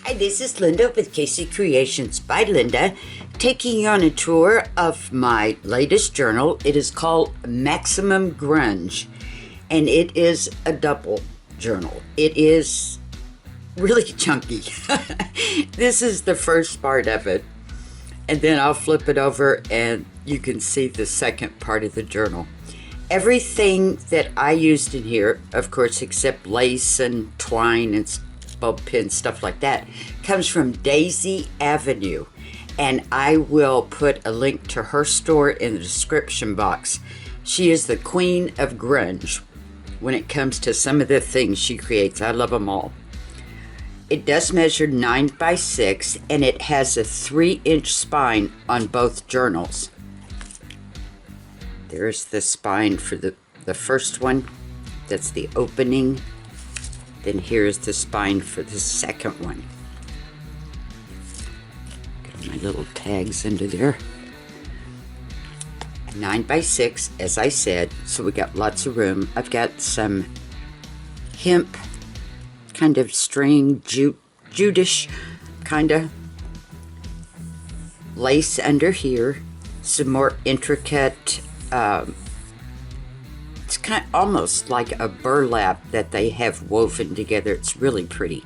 Hi, this is Linda with Casey Creations by Linda, taking you on a tour of my latest journal. It is called Maximum Grunge, and it is a double journal. It is really chunky. This is the first part of it, and then I'll flip it over and you can see the second part of the journal. Everything that I used in here, of course, except lace and twine and bulb pins, stuff like that, comes from Daisy Avenue, and I will put a link to her store in the description box. She is the queen of grunge when it comes to some of the things she creates. I love them all. It does measure 9 by 6, and it has a 3-inch spine on both journals. There's the spine for the first one. That's the opening. Then here's the spine for the second one. Get my little tags into there. 9 by 6, as I said, so we got lots of room. I've got some hemp kind of string, jute-ish kind of lace under here. Some more intricate, it's kind of almost like a burlap that they have woven together. It's really pretty.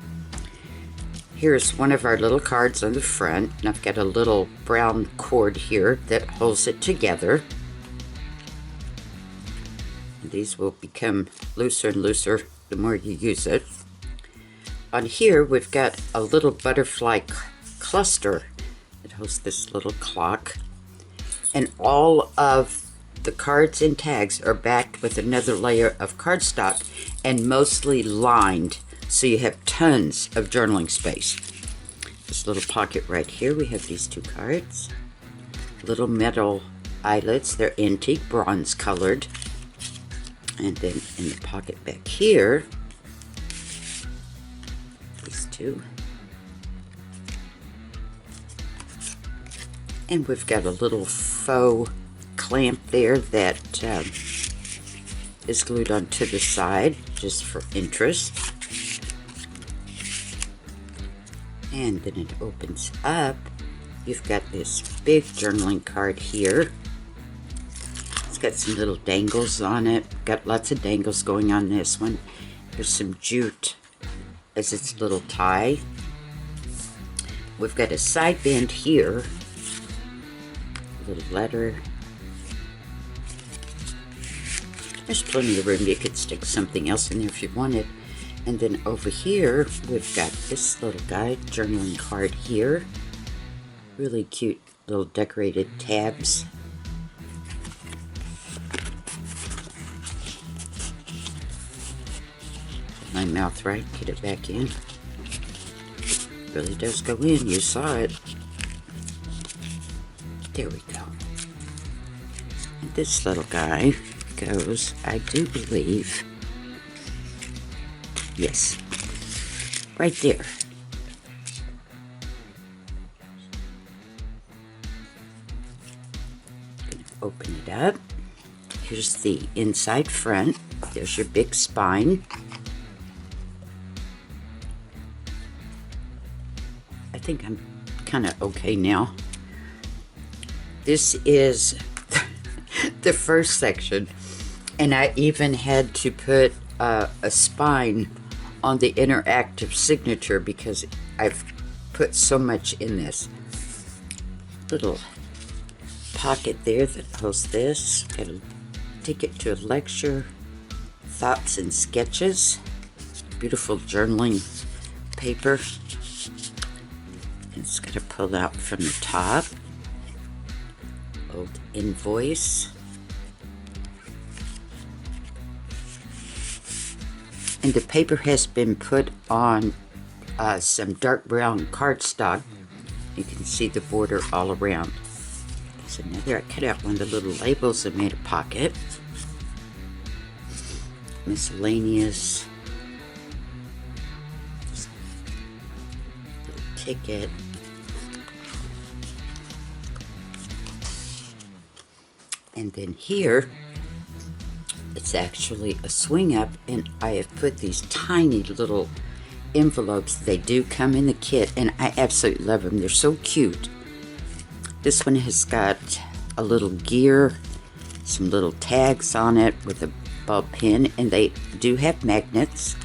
Here's one of our little cards on the front, and I've got a little brown cord here that holds it together. And these will become looser and looser the more you use it. On here we've got a little butterfly cluster that holds this little clock, and all of the cards and tags are backed with another layer of cardstock and mostly lined, so you have tons of journaling space. This little pocket right here, we have these 2 cards. Little metal eyelets, they're antique bronze colored. And then in the pocket back here, these 2. And we've got a little faux clamp there that is glued onto the side just for interest. And then it opens up. You've got this big journaling card here. It's got some little dangles on it. Got lots of dangles going on this one. There's some jute as its little tie. We've got a side band here. A little letter. There's plenty of room. You could stick something else in there if you wanted. And then over here, we've got this little guy, journaling card here. Really cute little decorated tabs. Get my mouth right, get it back in. Really does go in, you saw it. There we go. And this little guy goes, I do believe, yes, right there. Gonna open it up. Here's the inside front. There's your big spine. I think I'm kind of okay now. This is the first section, and I even had to put a spine on the interactive signature because I've put so much in this. Little pocket there that holds this. Got a ticket to a lecture, thoughts and sketches, beautiful journaling paper. It's got a pull out from the top. Old invoice. And the paper has been put on some dark brown cardstock. You can see the border all around. There's another. I cut out one of the little labels and made a pocket. Miscellaneous. Little ticket. And then here, it's actually a swing up, and I have put these tiny little envelopes. They do come in the kit, and I absolutely love them. They're so cute. This one has got a little gear, some little tags on it with a ball pin, and they do have magnets.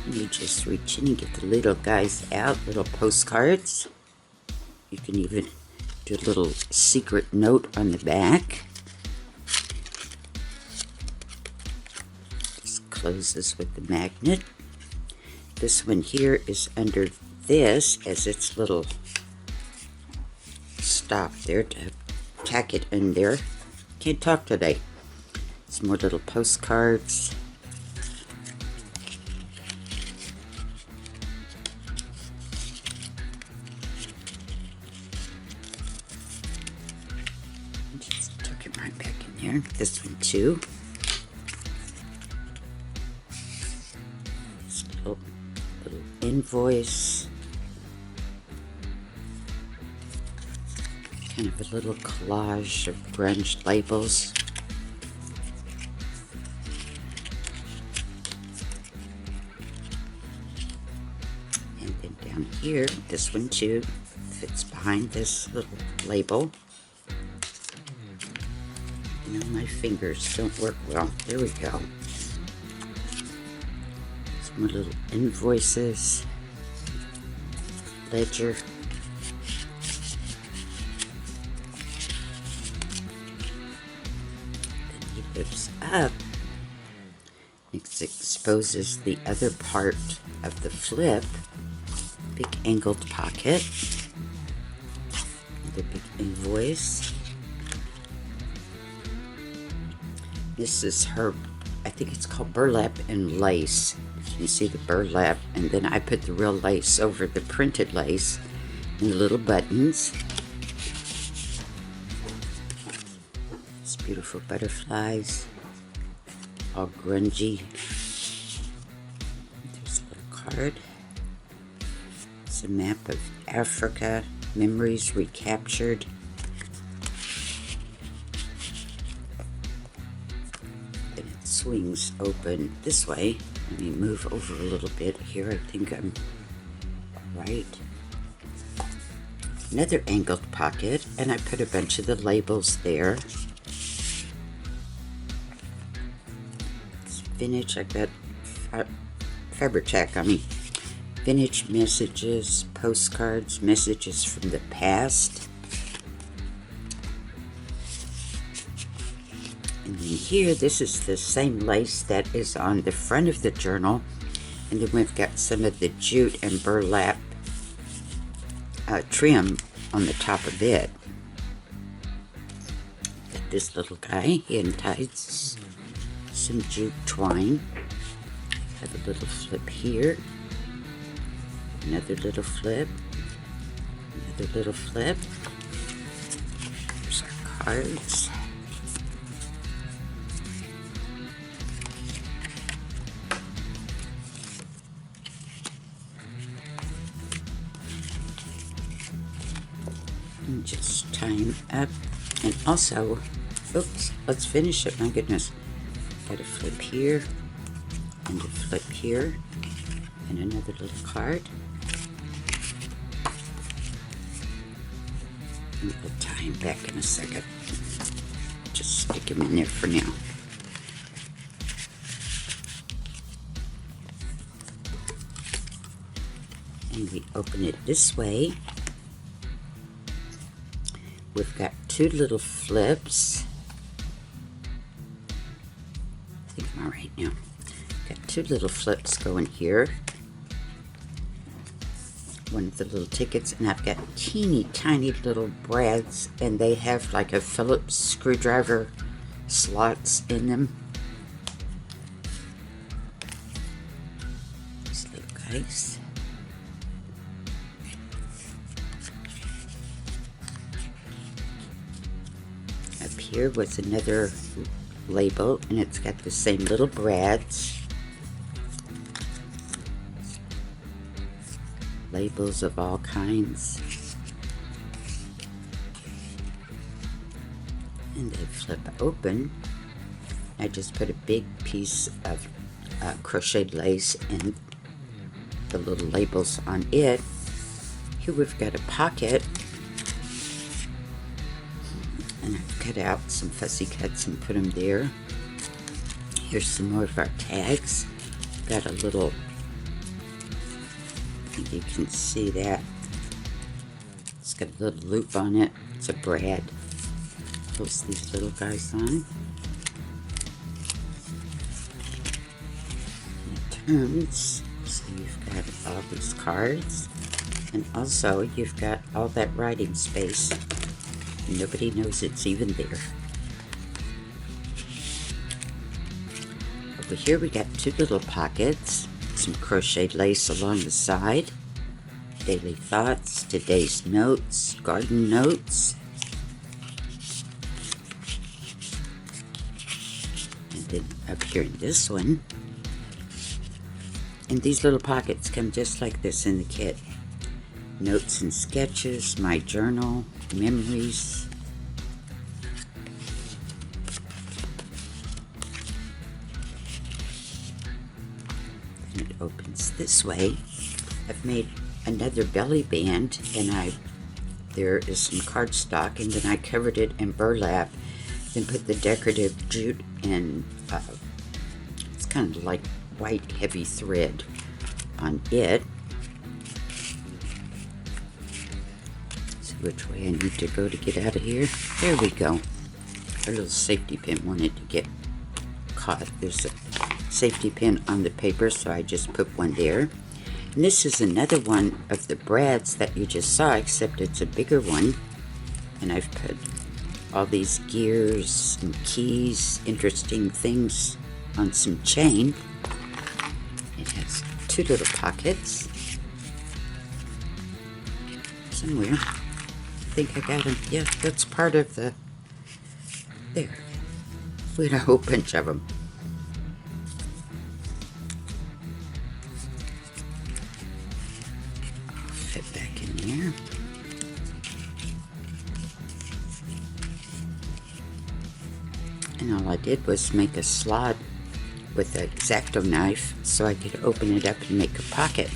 You just reach in and get the little guys out, little postcards. You can even do a little secret note on the back. This closes with the magnet. This one here is under this as its little stop there to tack it in there. Can't talk today. Some more little postcards. Just tuck it right back in there. This one too. This little invoice. Kind of a little collage of grunge labels. And then down here, this one too fits behind this little label. You know, my fingers don't work well. There we go. Some more little invoices, ledger. Flips up, it exposes the other part of the flip. Big angled pocket, the big invoice. This is her, I think it's called burlap and lace. You see the burlap, and then I put the real lace over the printed lace and the little buttons. Beautiful butterflies, all grungy. There's a little card. It's a map of Africa, memories recaptured. And it swings open this way. Let me move over a little bit here. I think I'm all right. Another angled pocket, and I put a bunch of the labels there. Vintage, I got Fabric-Tac, vintage messages, postcards, messages from the past. And then here, this is the same lace that is on the front of the journal. And then we've got some of the jute and burlap trim on the top of it. Got this little guy, he unties some jute twine. Have a little flip here, another little flip, another little flip. There's our cards. And just tie them up. And also, oops, let's finish it, my goodness. Got a flip here, and a flip here, and another little card. And we'll tie him back in a second. Just stick him in there for now. And we open it this way. We've got two little flips. I think I'm all right now. Got two little flips going here. One of the little tickets, and I've got teeny tiny little brads, and they have like a Phillips screwdriver slots in them. These little guys. Up here was another label, and it's got the same little brads. Labels of all kinds. And they flip open. I just put a big piece of crocheted lace in the little labels on it. Here we've got a pocket, and I've cut out some fussy cuts and put them there. Here's some more of our tags. Got a little, I think you can see that. It's got a little loop on it. It's a brad. Pulls these little guys on. And it turns, so you've got all these cards. And also, you've got all that writing space. Nobody knows it's even there. Over here we got two little pockets, some crocheted lace along the side, daily thoughts, today's notes, garden notes, and then up here in this one, and these little pockets come just like this in the kit. Notes and sketches, my journal, memories. And it opens this way. I've made another belly band, and there is some cardstock, and then I covered it in burlap, then put the decorative jute and it's kind of like white heavy thread on it. Which way I need to go to get out of here. There we go. Our little safety pin wanted to get caught. There's a safety pin on the paper, so I just put one there. And this is another one of the brads that you just saw, except it's a bigger one. And I've put all these gears and keys, interesting things on some chain. It has two little pockets somewhere. I think I got them. Yeah, that's part of the, there. We had a whole bunch of them. I'll fit back in there. And all I did was make a slot with an X-Acto knife so I could open it up and make a pocket.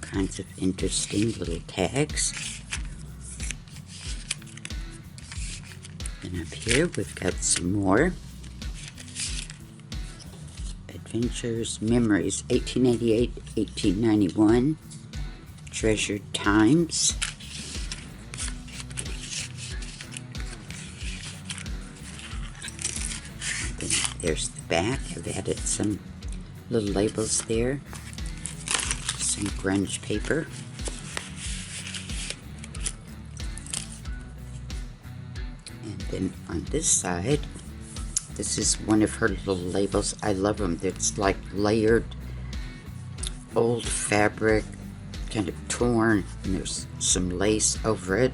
Kinds of interesting little tags. And up here we've got some more. Adventures, memories, 1888, 1891. Treasured times. And then there's the back. I've added some little labels there. Some grunge paper. And then on this side, this is one of her little labels. I love them. It's like layered old fabric, kind of torn, and there's some lace over it.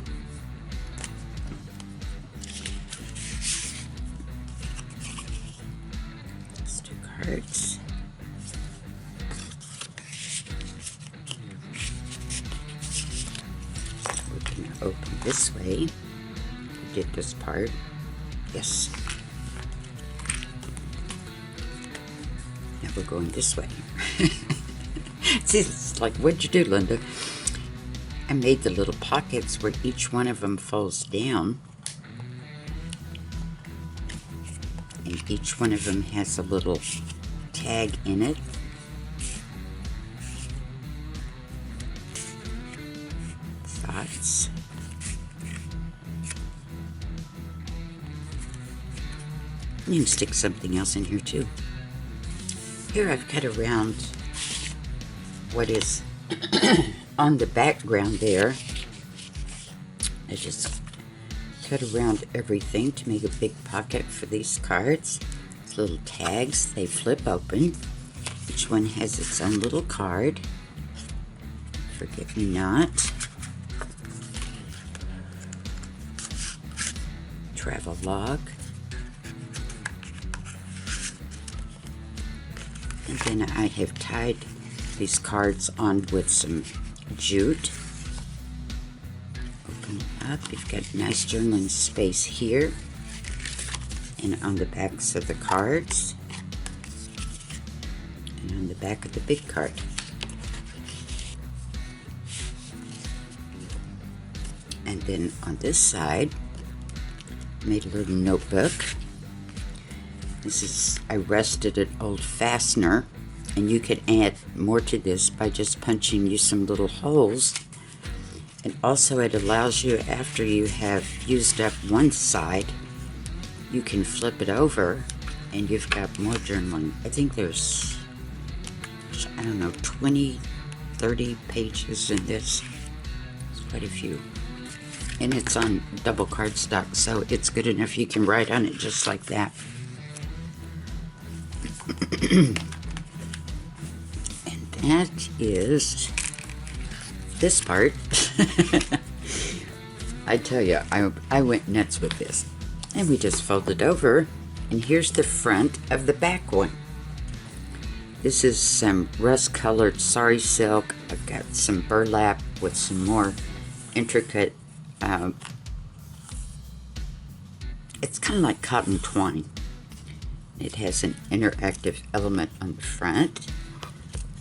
Let's do cards. Open this way. We did this part. Yes. Now we're going this way. See, it's like, what'd you do, Linda? I made the little pockets where each one of them folds down. And each one of them has a little tag in it. Thoughts. You can stick something else in here too. Here I've cut around what is on the background there. I just cut around everything to make a big pocket for these cards. These little tags, they flip open. Each one has its own little card. Forget me not. Travel log. And then I have tied these cards on with some jute. Open it up. You've got nice journaling space here. and on the backs of the cards, and on the back of the big card. And then on this side, I made a little notebook. I rested an old fastener, and you could add more to this by just punching you some little holes. And also it allows you, after you have used up one side, you can flip it over and you've got more journaling. I think there's, I don't know, 20, 30 pages in this. It's quite a few. And it's on double cardstock, so it's good enough you can write on it just like that. And that is this part. I tell you, I went nuts with this. And we just fold it over, and here's the front of the back one. This is some rust-colored sari silk. I've got some burlap with some more intricate, it's kind of like cotton twine. It has an interactive element on the front.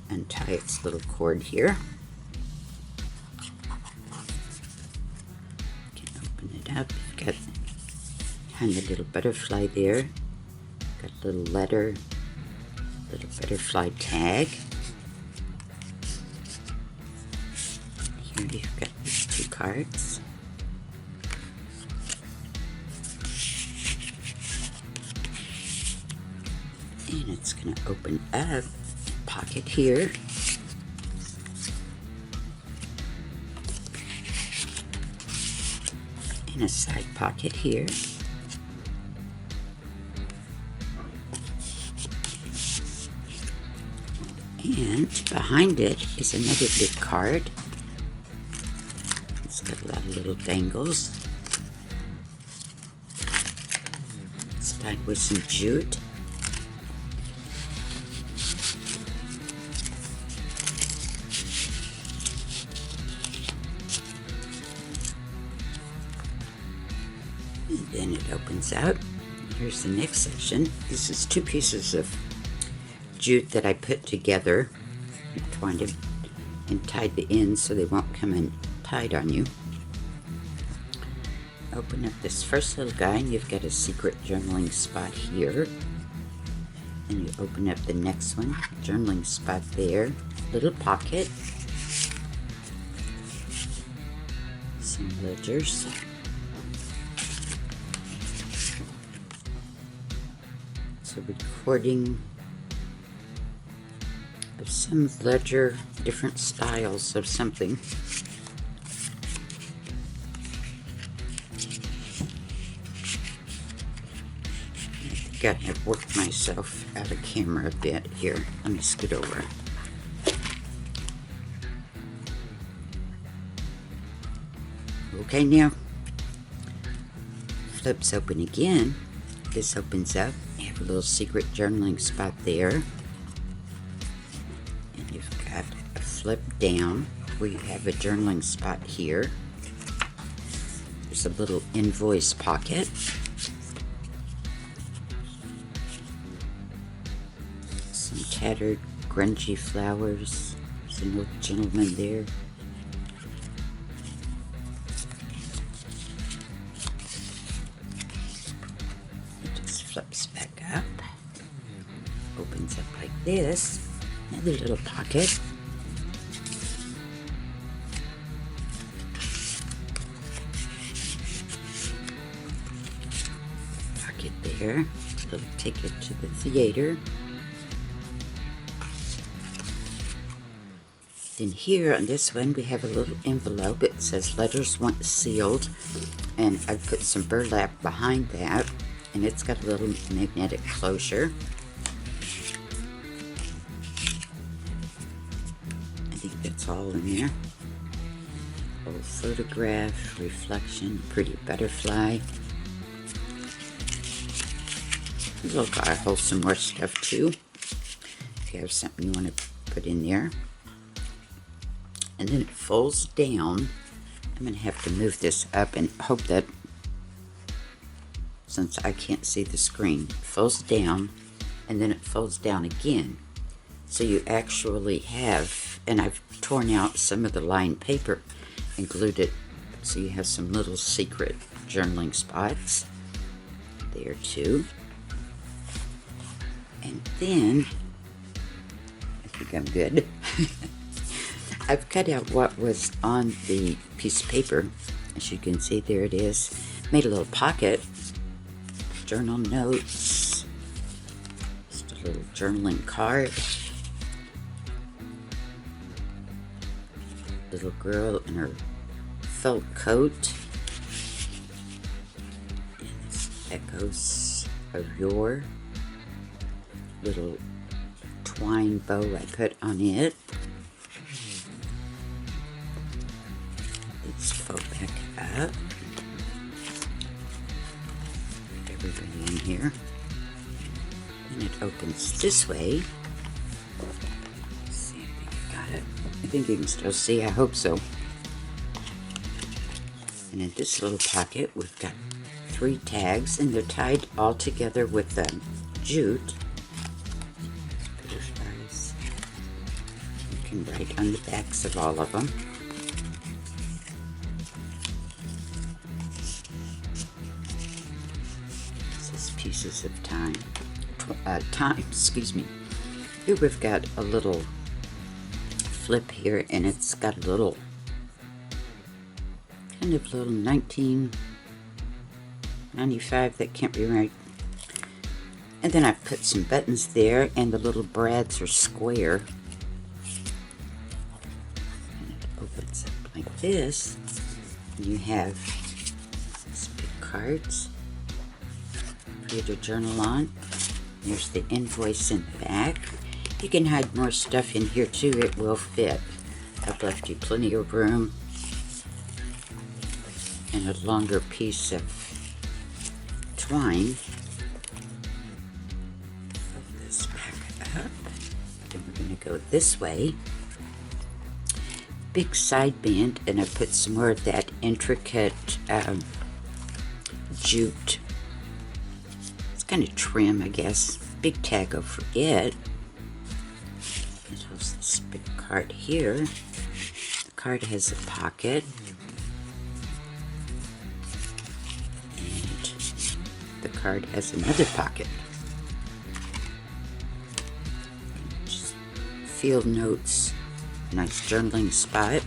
Untie its little cord here. You can open it up. You've got kind of a little butterfly there. Got a little letter, little butterfly tag. Here you've got these two cards. And it's going to open up, pocket here. And a side pocket here. And behind it is another big card. It's got a lot of little dangles. It's tied with some jute. And then it opens out. Here's the next section. This is two pieces of jute that I put together, twined it and tied the ends so they won't come in tight on you. Open up this first little guy, and you've got a secret journaling spot here. And you open up the next one, journaling spot there, little pocket, some ledgers. It's a recording of some ledger, different styles of something. I think I've worked myself out of camera a bit here. Let me scoot over. Okay, now flips open again. This opens up. You have a little secret journaling spot there. You've got a flip down where you have a journaling spot here. There's a little invoice pocket. Some tattered, grungy flowers. There's an old gentleman there. It just flips back up. Opens up like this. Another little pocket. Pocket there. A little ticket to the theater. Then here on this one we have a little envelope. It says letters once sealed. And I put some burlap behind that. And it's got a little magnetic closure. That's all in there. Old photograph, reflection, pretty butterfly. Look, I hold some more stuff too. If you have something you want to put in there. And then it folds down. I'm going to have to move this up and hope that since I can't see the screen. It folds down, and then it folds down again. So you actually have, and I've torn out some of the lined paper and glued it, so you have some little secret journaling spots there too. And then, I think I'm good. I've cut out what was on the piece of paper. As you can see, there it is. Made a little pocket, journal notes, just a little journaling card. Little girl in her felt coat. And this echoes of your little twine bow I put on it. Let's fold back up. Put everybody in here. And it opens this way. Let's see if I got it. I think you can still see, I hope so. And in this little pocket, we've got 3 tags, and they're tied all together with jute. Butterflies. You can write on the backs of all of them. This is pieces of time. Excuse me. Here we've got a little flip here, and it's got a little kind of little 1995, that can't be right. And then I've put some buttons there, and the little brads are square. And it opens up like this. And you have some big cards for you to journal on. There's the invoice in the back. You can hide more stuff in here too, it will fit. I've left you plenty of room. And a longer piece of twine. Fold this back up. Then we're going to go this way. Big side band, and I put some more of that intricate jute. It's kind of trim, I guess. Big tag of forget. There's this big card here. The card has a pocket. And the card has another pocket. Just field notes. Nice journaling spot.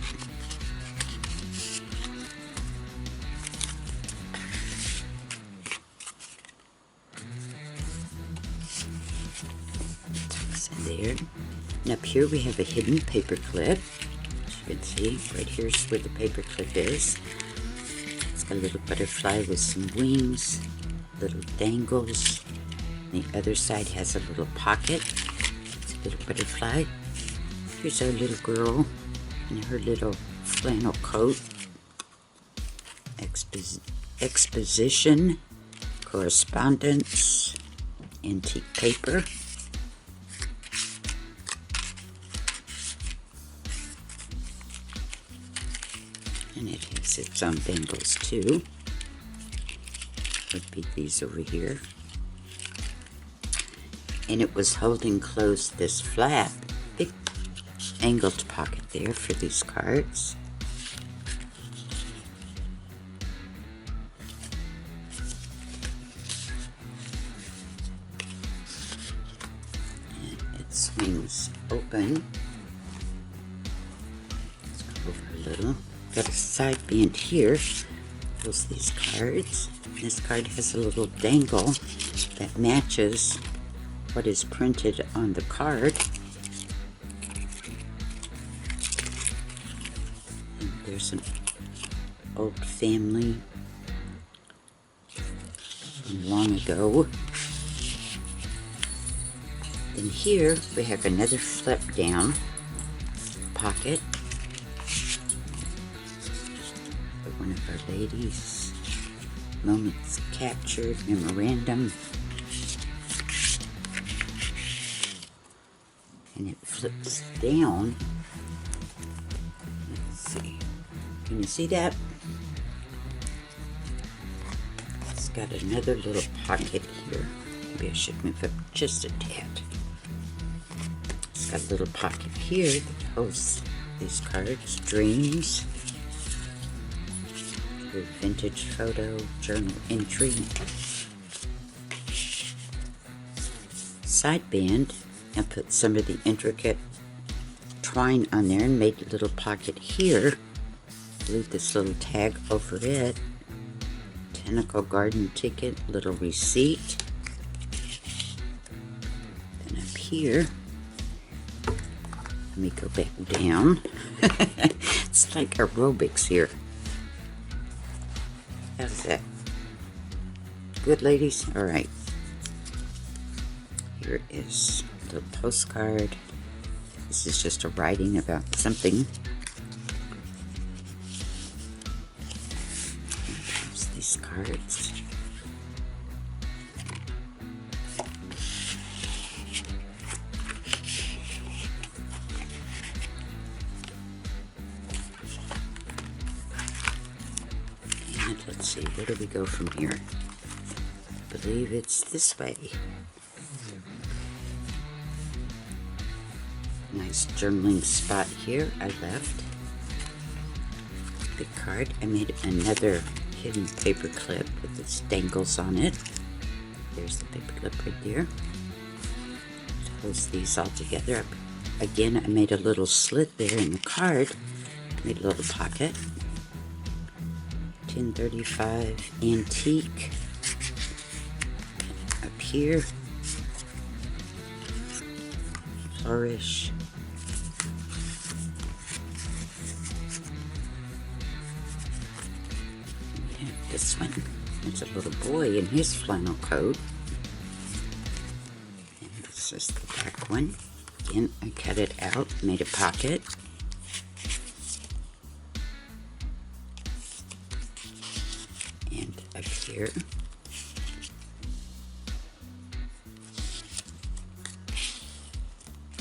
Tucks in there. And up here we have a hidden paper clip. As you can see, right here's where the paper clip is. It's got a little butterfly with some wings, little dangles. The other side has a little pocket. It's a little butterfly. Here's our little girl in her little flannel coat. Exposition, correspondence, antique paper. And it has its own dangles too. Would be these over here. And it was holding closed this flap. Big angled pocket there for these cards. And it swings open. Let's go over a little. Got a side band here. Pulls these cards. This card has a little dangle that matches what is printed on the card. And there's an old family from long ago. And here we have another flip down pocket. One of our ladies. Moments captured, memorandum. And it flips down. Let's see. Can you see that? Let's got another little pocket here. Maybe I should move up just a tad. It's got a little pocket here that holds these cards, dreams, your vintage photo journal entry, side band, and put some of the intricate twine on there and made a little pocket here. Leave this little tag over it. Botanical garden ticket, little receipt. Then up here, let me go back down. It's like aerobics here. How's that? Good, ladies? All right. Here is a little postcard. This is just a writing about something. Here's these cards. And let's see, where do we go from here? I believe it's this way. Nice journaling spot here. I left the card. I made another hidden paper clip with its dangles on it. There's the paper clip right there. It holds these all together. Again, I made a little slit there in the card. Made a little pocket. 1035 antique. Up here, flourish. This one, there's a little boy in his flannel coat. And this is the back one. Again, I cut it out, made a pocket. And up here.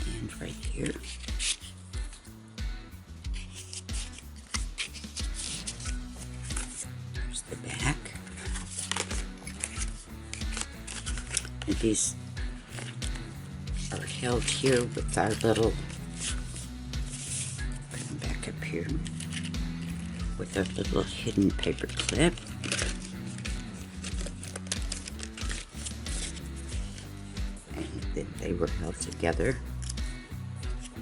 And right here. The back. And these are held here with our little, put them back up here, with our little hidden paper clip. And then they were held together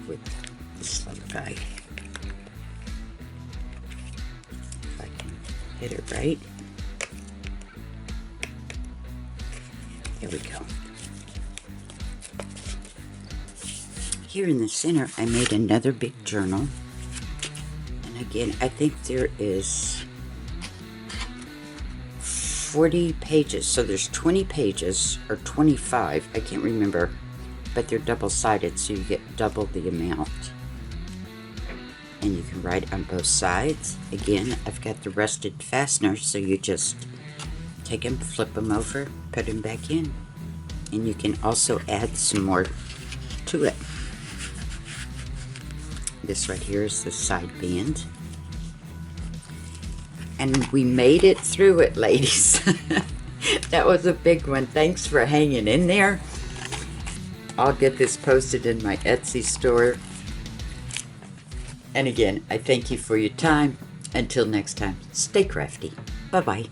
with this little guy. Hit it right. There we go. Here in the center, I made another big journal. And again, I think there is 40 pages. So there's 20 pages, or 25, I can't remember. But they're double-sided, so you get double the amount. And you can write on both sides. Again, I've got the rusted fasteners, so you just take them, flip them over, put them back in. And you can also add some more to it. This right here is the side band. And we made it through it, ladies. That was a big one. Thanks for hanging in there. I'll get this posted in my Etsy store. And again, I thank you for your time. Until next time, stay crafty. Bye-bye.